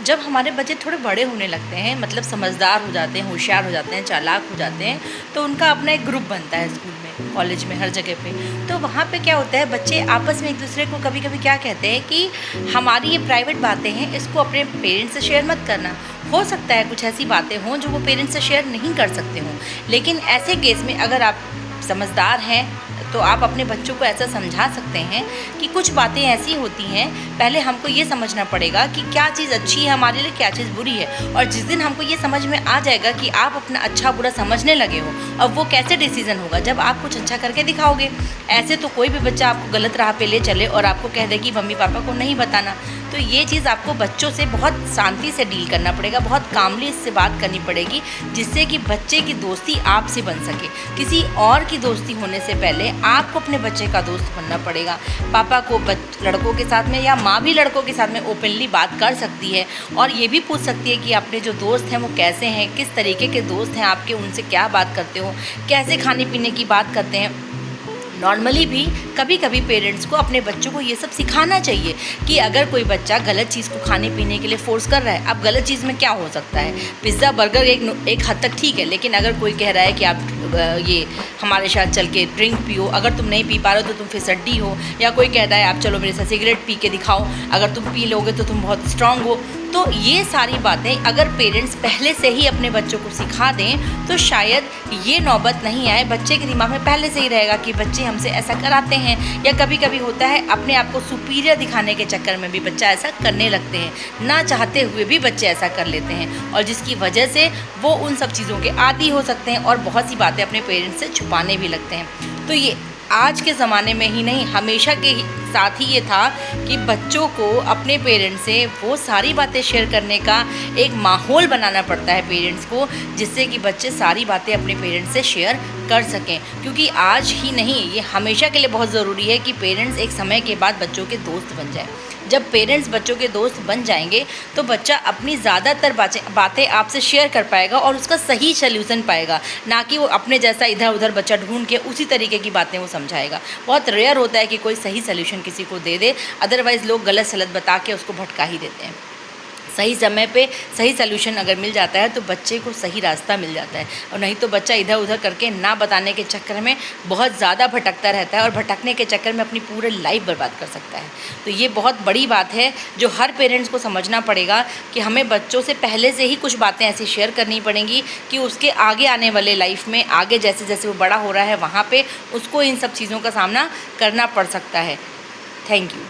जब हमारे बच्चे थोड़े बड़े होने लगते हैं, मतलब समझदार हो जाते हैं, होशियार हो जाते हैं, चालाक हो जाते हैं, तो उनका अपना एक ग्रुप बनता है स्कूल में, कॉलेज में, हर जगह पे। तो वहाँ पे क्या होता है, बच्चे आपस में एक दूसरे को कभी कभी क्या कहते हैं कि हमारी ये प्राइवेट बातें हैं, इसको अपने पेरेंट्स से शेयर मत करना। हो सकता है कुछ ऐसी बातें हों जो वो पेरेंट्स से शेयर नहीं कर सकते हों, लेकिन ऐसे केस में अगर आप समझदार हैं तो आप अपने बच्चों को ऐसा समझा सकते हैं कि कुछ बातें ऐसी होती हैं, पहले हमको ये समझना पड़ेगा कि क्या चीज़ अच्छी है हमारे लिए, क्या चीज़ बुरी है। और जिस दिन हमको ये समझ में आ जाएगा कि आप अपना अच्छा बुरा समझने लगे हो, अब वो कैसे डिसीज़न होगा, जब आप कुछ अच्छा करके दिखाओगे। ऐसे तो कोई भी बच्चा आपको गलत राह पे ले चले और आपको कह दे कि मम्मी पापा को नहीं बताना, तो ये चीज़ आपको बच्चों से बहुत शांति से डील करना पड़ेगा, बहुत कामली इससे बात करनी पड़ेगी, जिससे कि बच्चे की दोस्ती आपसे बन सके। किसी और की दोस्ती होने से पहले आपको अपने बच्चे का दोस्त बनना पड़ेगा। पापा को लड़कों के साथ में या माँ भी लड़कों के साथ में ओपनली बात कर सकती है और ये भी पूछ सकती है कि अपने जो दोस्त हैं वो कैसे हैं, किस तरीके के दोस्त हैं आपके, उनसे क्या बात करते हो, कैसे खाने पीने की बात करते हैं। नॉर्मली भी कभी कभी पेरेंट्स को अपने बच्चों को ये सब सिखाना चाहिए कि अगर कोई बच्चा गलत चीज़ को खाने पीने के लिए फ़ोर्स कर रहा है, अब गलत चीज़ में क्या हो सकता है, पिज़्ज़ा बर्गर एक हद तक ठीक है, लेकिन अगर कोई कह रहा है कि आप ये हमारे साथ चल के ड्रिंक पियो, अगर तुम नहीं पी पा रहे हो तो तुम फिसड्डी हो, या कोई कहता है आप चलो मेरे साथ सिगरेट पी के दिखाओ, अगर तुम पी लोगे तो तुम बहुत स्ट्रांग हो, तो ये सारी बातें अगर पेरेंट्स पहले से ही अपने बच्चों को सिखा दें तो शायद ये नौबत नहीं आए। बच्चे के दिमाग में पहले से ही रहेगा कि बच्चे हमसे ऐसा कराते हैं, या कभी कभी होता है अपने आप को सुपीरियर दिखाने के चक्कर में भी बच्चा ऐसा करने लगते हैं, ना चाहते हुए भी बच्चे ऐसा कर लेते हैं, और जिसकी वजह से वो उन सब चीज़ों के आदी हो सकते हैं और बहुत सी बातें अपने पेरेंट्स से छुपाने भी लगते हैं। तो ये आज के ज़माने में ही नहीं, हमेशा के साथ ही ये था कि बच्चों को अपने पेरेंट्स से वो सारी बातें शेयर करने का एक माहौल बनाना पड़ता है पेरेंट्स को, जिससे कि बच्चे सारी बातें अपने पेरेंट्स से शेयर कर सकें। क्योंकि आज ही नहीं, ये हमेशा के लिए बहुत ज़रूरी है कि पेरेंट्स एक समय के बाद बच्चों के दोस्त बन जाए। जब पेरेंट्स बच्चों के दोस्त बन जाएंगे तो बच्चा अपनी ज़्यादातर बातें आपसे शेयर कर पाएगा और उसका सही सल्यूशन पाएगा, ना कि वो अपने जैसा इधर उधर बच्चा ढूंढ के उसी तरीके की बातें वो समझाएगा। बहुत रेयर होता है कि कोई सही सल्यूशन किसी को दे दे, अदरवाइज़ लोग गलत सलत बता के उसको भटका ही देते हैं। सही समय पे सही सल्यूशन अगर मिल जाता है तो बच्चे को सही रास्ता मिल जाता है, और नहीं तो बच्चा इधर उधर करके ना बताने के चक्कर में बहुत ज़्यादा भटकता रहता है और भटकने के चक्कर में अपनी पूरी लाइफ बर्बाद कर सकता है। तो ये बहुत बड़ी बात है जो हर पेरेंट्स को समझना पड़ेगा कि हमें बच्चों से पहले से ही कुछ बातें ऐसी शेयर करनी पड़ेंगी कि उसके आगे आने वाले लाइफ में, आगे जैसे जैसे वो बड़ा हो रहा है वहाँ पर उसको इन सब चीज़ों का सामना करना पड़ सकता है। Thank you.